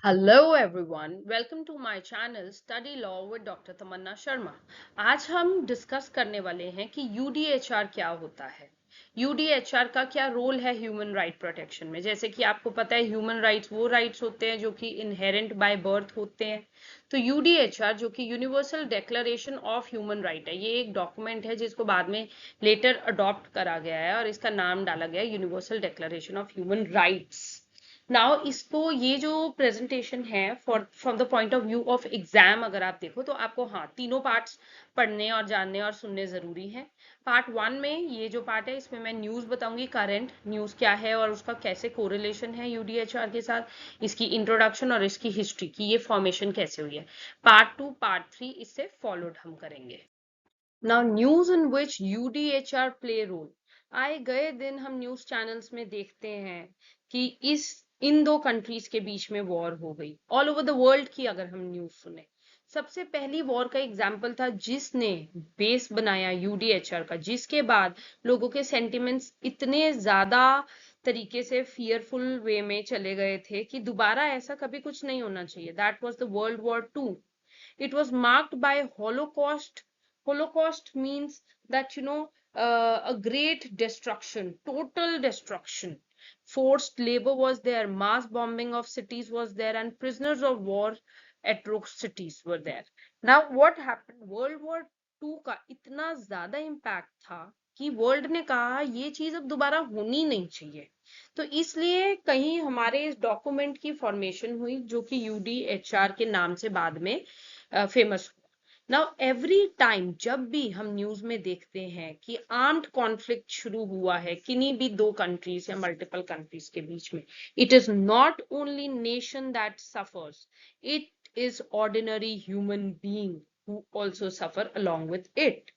Hello everyone, welcome to my channel Study Law with Dr. तमन्ना शर्मा। आज हम discuss करने वाले हैं कि यूडीएचआर क्या होता है। यूडीएचआर का क्या रोल है ह्यूमन राइट प्रोटेक्शन में। जैसे कि आपको पता है ह्यूमन राइट्स वो राइट्स होते हैं जो कि इनहेरेंट बाय बर्थ होते हैं। तो यूडीएचआर जो कि universal declaration of human right है, ये एक डॉक्यूमेंट है जिसको बाद में लेटर अडॉप्ट करा गया है और इसका नाम डाला गया है universal declaration of human rights. Now इसको ये जो प्रेजेंटेशन है for from the point of view of exam अगर आप देखो तो आपको हाँ तीनों पार्ट्स पढ़ने और जानने और सुनने जरूरी है। पार्ट वन में ये जो पार्ट है इसमें मैं न्यूज बताऊंगी, करंट न्यूज क्या है और उसका कैसे कोरिलेशन है यूडीएचआर के साथ, इसकी इंट्रोडक्शन और इसकी हिस्ट्री की ये फॉर्मेशन कैसे हुई है। पार्ट टू पार्ट थ्री इससे फॉलोड हम करेंगे। Now news in which UDHR play role. आए गए दिन हम न्यूज चैनल्स में देखते हैं कि इन दो कंट्रीज के बीच में वॉर हो गई। ऑल ओवर द वर्ल्ड की अगर हम न्यूज सुने, सबसे पहली वॉर का एग्जाम्पल था जिसने बेस बनाया यूडीएचआर का, जिसके बाद लोगों के सेंटिमेंट्स इतने ज्यादा तरीके से फियरफुल वे में चले गए थे कि दोबारा ऐसा कभी कुछ नहीं होना चाहिए। That was the world war two. It was marked by Holocaust. Holocaust means that, a great destruction, total destruction. Forced labor was there, mass bombing of cities was there, and prisoners of war atrocities were there. Now, what happened? World War II का इतना ज्यादा impact था कि world ने कहा ये चीज अब दोबारा होनी नहीं चाहिए। तो इसलिए कहीं हमारे इस डॉक्यूमेंट की फॉर्मेशन हुई जो कि यूडीएचआर के नाम से बाद में फेमस हुआ। नाउ एवरी टाइम जब भी हम न्यूज में देखते हैं कि आर्म्ड कॉन्फ्लिक्ट शुरू हुआ है किन्हीं भी दो कंट्रीज या मल्टीपल कंट्रीज के बीच में, it is not only nation that suffers, it is ordinary human being who also suffer along with it.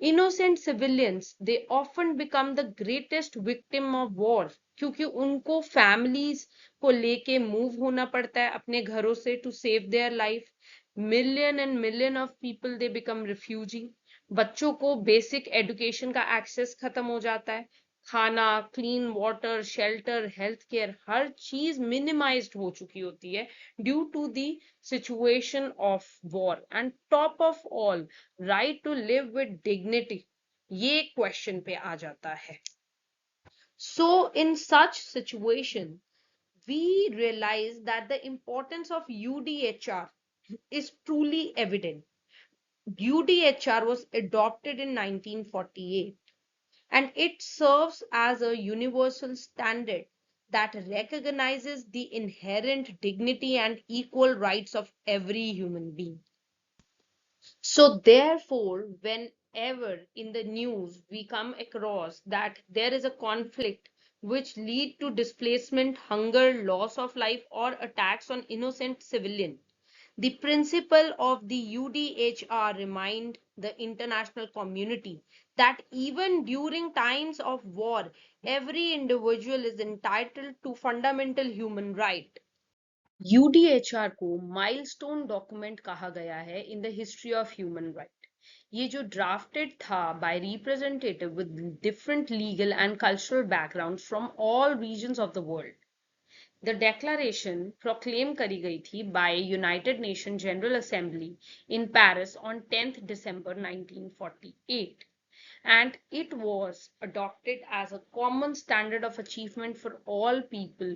Innocent civilians, they often become the greatest victim of war, क्योंकि उनको families को लेके move होना पड़ता है अपने घरों से to save their life. Million and million of people they become refugee. बच्चों को बेसिक एजुकेशन का एक्सेस खत्म हो जाता है। खाना, clean water, shelter, health care, हर चीज मिनिमाइज्ड हो चुकी होती है due to the situation of war. And top of all, right to live with dignity, ये क्वेश्चन पे आ जाता है। So in such situation we realize that the importance of UDHR is truly evident. UDHR was adopted in 1948 and it serves as a universal standard that recognizes the inherent dignity and equal rights of every human being. So therefore, whenever in the news we come across that there is a conflict which lead to displacement, hunger, loss of life, or attacks on innocent civilian, the principle of the UDHR remind the international community that even during times of war, every individual is entitled to fundamental human right. UDHR को milestone document कहा गया है in the history of human right. ये जो drafted था by representative with different legal and cultural background from all regions of the world. The declaration proclaim करी गई थी by united nation general assembly in Paris on 10th December 1948 and it was adopted as a common standard of achievement for all people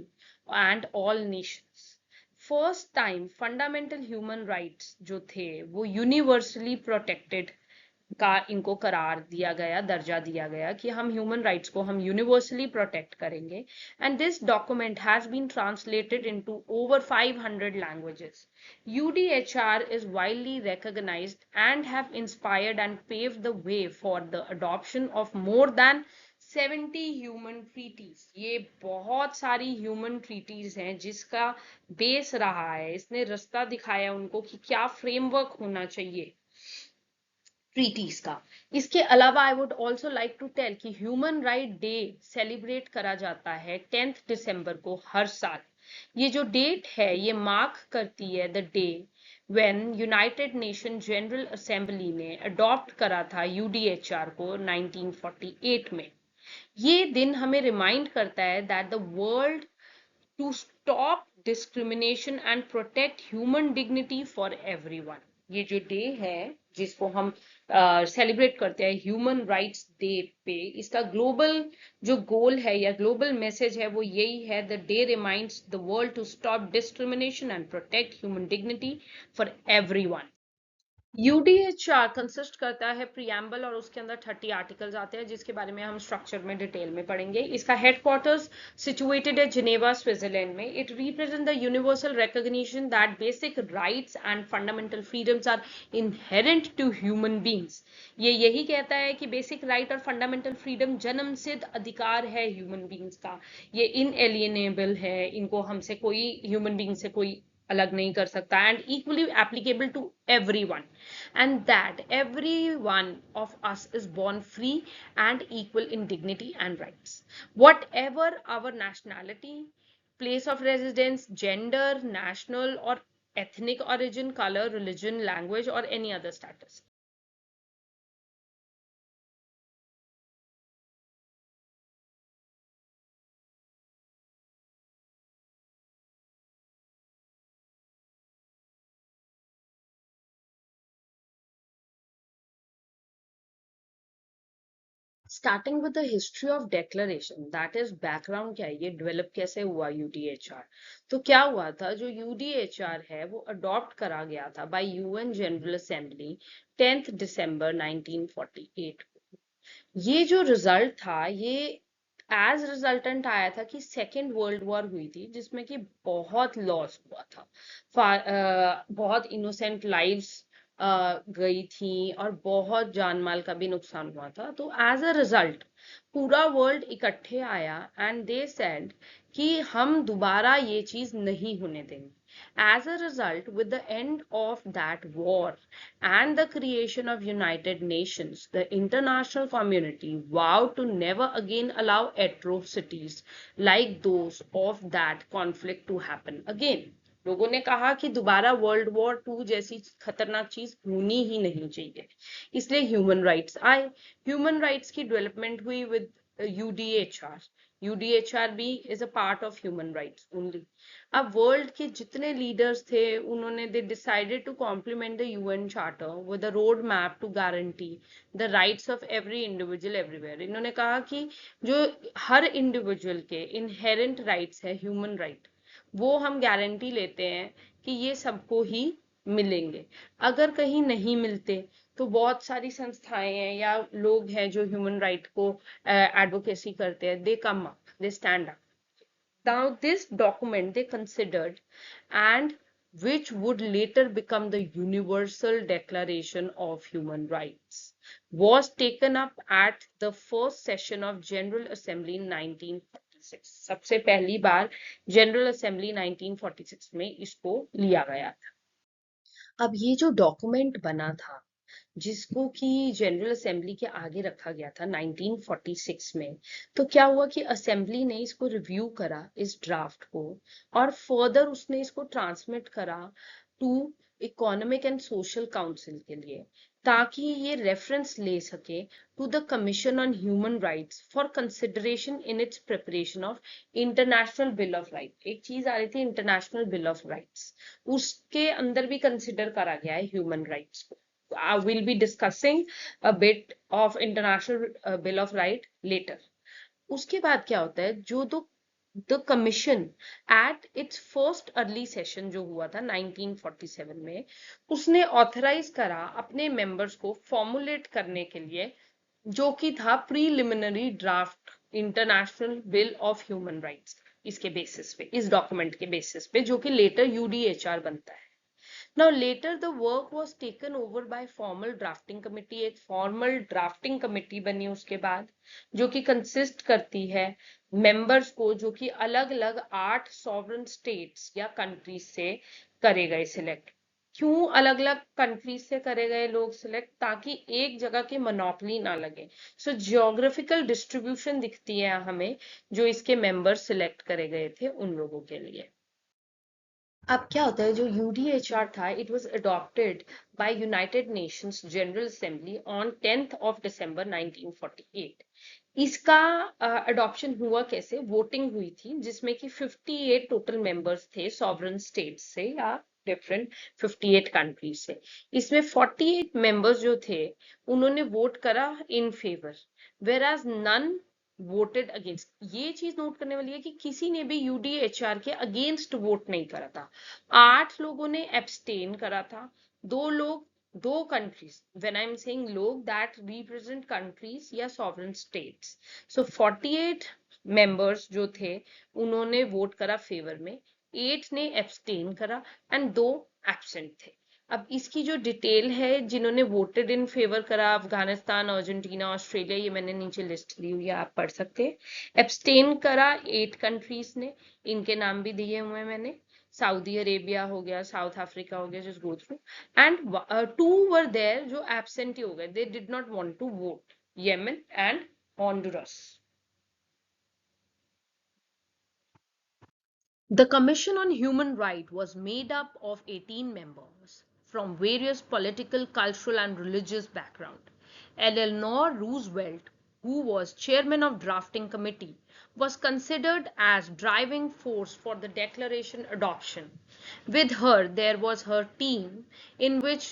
and all nations. First time fundamental human rights जो थे वो universally protected का इनको करार दिया गया, दर्जा दिया गया कि हम ह्यूमन राइट्स को हम यूनिवर्सली प्रोटेक्ट करेंगे। And this document has been translated into over 500 languages. UDHR is widely recognized and have inspired and paved the way for the adoption of more than 70 human treaties. ये बहुत सारी human treaties हैं जिसका base रहा है, इसने रास्ता दिखाया उनको कि क्या फ्रेमवर्क होना चाहिए ट्रीटीज का। इसके अलावा I would also like to tell कि ह्यूमन राइट डे सेलिब्रेट करा जाता है 10th December को हर साल। ये जो डेट है ये मार्क करती है the day when United nation general assembly ने अडॉप्ट करा था यूडीएचआर को 1948 में। ये दिन हमें रिमाइंड करता है that the world to stop discrimination and protect human dignity for everyone. ये जो डे है जिसको हम सेलिब्रेट करते हैं ह्यूमन राइट्स डे पे, इसका ग्लोबल जो गोल है या ग्लोबल मैसेज है वो यही है, the day reminds the world to stop discrimination and protect human dignity for everyone. UDHR consist करता है प्रियम्बल और उसके अंदर 30 आर्टिकल्स आते हैं जिसके बारे में हम स्ट्रक्चर में डिटेल में पढ़ेंगे। इसका हेडक्वार्टर्स सिचुएटेड है जिनेवा स्विट्जरलैंड में। It represent the universal recognition that basic rights and fundamental freedoms are inherent to human beings. ये यही कहता है कि बेसिक राइट और फंडामेंटल फ्रीडम जन्मसिद्ध अधिकार है ह्यूमन बींग्स का, ये इनएलिएनेबल है, इनको हमसे कोई ह्यूमन बींग से कोई अलग नहीं कर सकता, and equally applicable to everyone, and that every one of us is born free and equal in dignity and rights, whatever our nationality, place of residence, gender, national or ethnic origin, color, religion, language or any other status. Starting with the history of declaration, that is background क्या है, ये develop कैसे हुआ UDHR. तो क्या हुआ था, जो यूडीएचआर है वो अडॉप्ट करा गया था बाय यूएन जनरल असेंबली 10 दिसंबर 1948। ये जो रिजल्ट था ये एज रिजल्टेंट आया था कि सेकेंड वर्ल्ड वॉर हुई थी जिसमें कि बहुत लॉस हुआ था, बहुत इनोसेंट लाइव्स गई थी और बहुत जान माल का भी नुकसान हुआ था। तो एज अ रिजल्ट पूरा वर्ल्ड इकट्ठे आया एंड दे सेड कि हम दोबारा ये चीज नहीं होने देंगे। As a result, with the end of that war and the creation of United Nations, the international community vowed to never again allow atrocities like those of that conflict to happen again. लोगों ने कहा कि दोबारा world war to जैसी खतरनाक चीज होनी ही नहीं चाहिए, इसलिए ह्यूमन राइट्स आए। ह्यूमन राइट्स की डेवलपमेंट हुई विद यूडीएचआर। यूडीएचआर भी is a part of human rights only. अब वर्ल्ड के जितने लीडर्स थे उन्होंने they decided to complement the UN charter with a road map to guarantee the rights of every individual everywhere. इन्होंने कहा कि जो हर इंडिविजुअल के इनहेरेंट राइट्स है ह्यूमन राइट, वो हम गारंटी लेते हैं कि ये सबको ही मिलेंगे। अगर कहीं नहीं मिलते तो बहुत सारी संस्थाएं हैं या लोग हैं जो ह्यूमन राइट को एडवोकेसी करते हैं, they come up, they stand up. Now, this document they considered, and which would later become the Universal Declaration of Human Rights, was taken up at the first session of General Assembly in 1946. सबसे पहली बार General Assembly 1946 में इसको लिया गया था। अब ये जो डॉक्यूमेंट बना था जिसको कि जनरल असेंबली के आगे रखा गया था 1946 में, तो क्या हुआ कि असेंबली ने इसको रिव्यू करा इस ड्राफ्ट को और फर्दर उसने इसको ट्रांसमिट करा to economic and social council के लिए, ताकि ये रेफरेंस ले सके to the commission on human rights for consideration in its preparation of international bill of right. एक चीज आ रही थी इंटरनेशनल बिल ऑफ राइट्स, उसके अंदर भी कंसिडर करा गया है ह्यूमन राइट्स को। I will be discussing a bit of international bill of right later. उसके बाद क्या होता है, जो तो the commission at its first early session जो हुआ था 1947 में, उसने ऑथराइज करा अपने मेंबर्स को फॉर्मुलेट करने के लिए जो कि था preliminary draft international bill of human rights. इसके बेसिस पे, इस डॉक्यूमेंट के बेसिस पे, जो कि लेटर यूडीएचआर बनता है। Now later the work was taken over by formal drafting committee। एक formal drafting committee बनी उसके बाद, जो कि consist करती है members को जो कि अलग अलग 8 sovereign states या countries से करे गए select। क्यों अलग अलग कंट्रीज से करे गए लोग सिलेक्ट, ताकि एक जगह की मोनोपोली ना लगे। सो जियोग्राफिकल डिस्ट्रीब्यूशन दिखती है हमें जो इसके मेंबर्स सिलेक्ट करे गए थे उन लोगों के लिए। अब क्या होता है, जो यूडीएचआर था it was adopted by United Nations general assembly on 10th of December 1948। इसका अडॉप्शन हुआ कैसे? वोटिंग हुई थी जिसमें कि 58 टोटल मेंबर्स थे सॉवरेन स्टेट से या डिफरेंट 58 कंट्रीज से। इसमें 48 मेंबर्स जो थे उन्होंने वोट करा in favour, whereas none voted against. ये चीज नोट करने वाली है कि किसी ने भी यूडीएचआर के अगेंस्ट वोट नहीं करा था। 8 लोगों ने एब्सटेन करा था, दो countries, when I'm saying log, that represent countries या sovereign states, so 48 members जो थे उन्होंने वोट करा फेवर में, 8 ने एब्सटेन करा एंड 2 एब्सेंट थे। अब इसकी जो डिटेल है जिन्होंने वोटेड इन फेवर करा, अफगानिस्तान, अर्जेंटीना, ऑस्ट्रेलिया, ये मैंने नीचे लिस्ट दी हुई है, आप पढ़ सकते हैं। एब्सटेन करा 8 कंट्रीज ने, इनके नाम भी दिए हुए हैं मैंने, सऊदी अरेबिया हो गया, साउथ अफ्रीका हो गया, just go through. And 2 were there जो एब्सेंट ही हो गए, they did not want to vote, Yemen and Honduras. The Commission on Human Rights was made up of 18 members from various political, cultural, and religious backgrounds. Eleanor Roosevelt, who was chairman of drafting committee, was considered as driving force for the declaration adoption. With her, there was her team, in which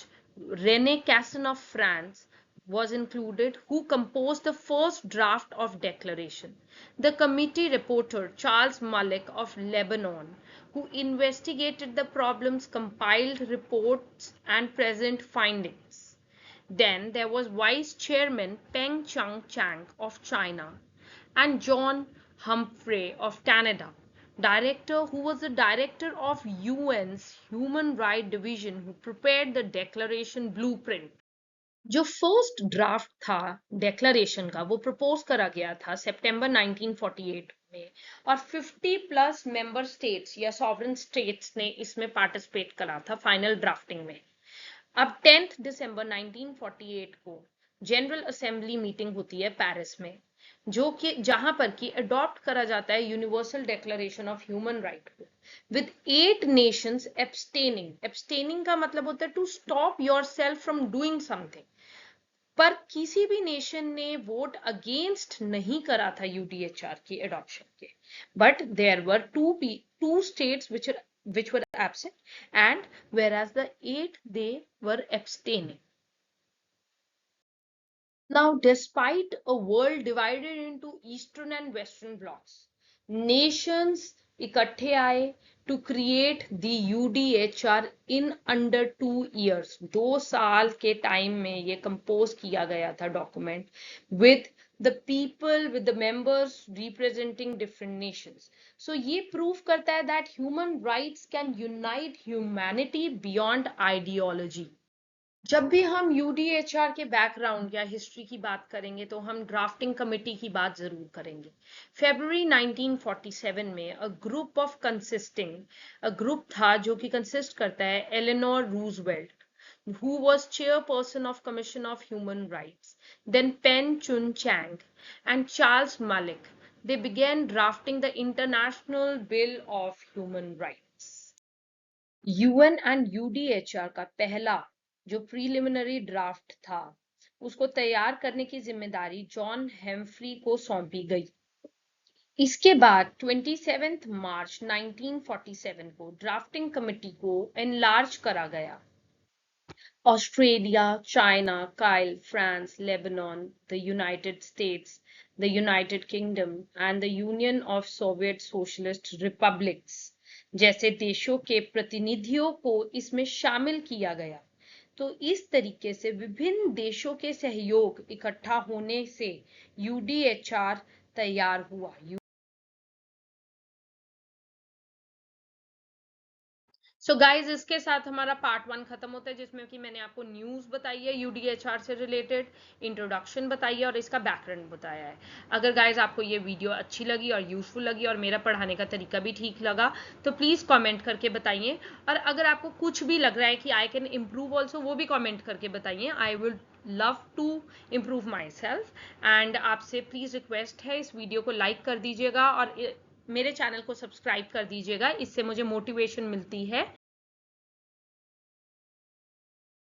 Rene Cassin of France was included, who composed the first draft of declaration. The committee reporter Charles Malik of Lebanon, who investigated the problems, compiled reports and present findings. Then there was Vice Chairman Peng Chang of China and John Humphrey of Canada, director who was the director of UN's Human Rights Division, who prepared the declaration blueprint. जो first draft था declaration का वो propose करा गया था सितंबर 1948 में, और 50 plus member states या सॉवरेन स्टेट्स ने इसमें पार्टिसिपेट करा था फाइनल ड्राफ्टिंग में। अब 10 दिसंबर 1948 को जनरल असेंबली मीटिंग होती है पेरिस में, जो कि जहां पर कि अडॉप्ट करा जाता है universal declaration of human right को, विद 8 नेशंस एब्सटेनिंग का मतलब होता है to stop yourself from doing something. पर किसी भी नेशन ने वोट अगेंस्ट नहीं करा था यूडीएचआर की एडॉप्शन के, but there were two states which were absent, and whereas the 8 they were abstaining. Now, despite a world divided into eastern and western blocks, nations इकट्ठे आए to create the UDHR in under 2 years. 2 साल के time में ये compose किया गया था document, with the people, with the members representing different nations. So ये प्रूव करता है that human rights can unite humanity beyond ideology. जब भी हम यूडीएचआर के बैकग्राउंड या हिस्ट्री की बात करेंगे तो हम ड्राफ्टिंग कमेटी की बात जरूर करेंगे। फरवरी 1947 में अ ग्रुप था जो कि कंसिस्ट करता है Eleanor Roosevelt, who was chairperson of Commission of Human Rights, then Pen Chun Chang and Charles Malik. They began drafting the International Bill of Human Rights. UN and UDHR का पहला जो preliminary draft था उसको तैयार करने की जिम्मेदारी John Humphrey को सौंपी गई। इसके बाद 27 मार्च 1947 को ड्राफ्टिंग कमेटी को एनलार्ज करा गया। Australia, China, Kyle, France, Lebanon, the United states, the United kingdom and the union of Soviet socialist republics जैसे देशों के प्रतिनिधियों को इसमें शामिल किया गया। तो इस तरीके से विभिन्न देशों के सहयोग इकट्ठा होने से यूडीएचआर तैयार हुआ। सो गाइज इसके साथ हमारा पार्ट 1 खत्म होता है, जिसमें कि मैंने आपको न्यूज बताई है यूडीएचआर से रिलेटेड, इंट्रोडक्शन बताई है और इसका बैकग्राउंड बताया है। अगर गाइज आपको ये वीडियो अच्छी लगी और यूजफुल लगी और मेरा पढ़ाने का तरीका भी ठीक लगा तो प्लीज कमेंट करके बताइए, और अगर आपको कुछ भी लग रहा है कि आई कैन इम्प्रूव ऑल्सो वो भी कमेंट करके बताइए। I will love to improve myself. And आपसे प्लीज रिक्वेस्ट है इस वीडियो को लाइक कर दीजिएगा और मेरे चैनल को सब्सक्राइब कर दीजिएगा, इससे मुझे मोटिवेशन मिलती है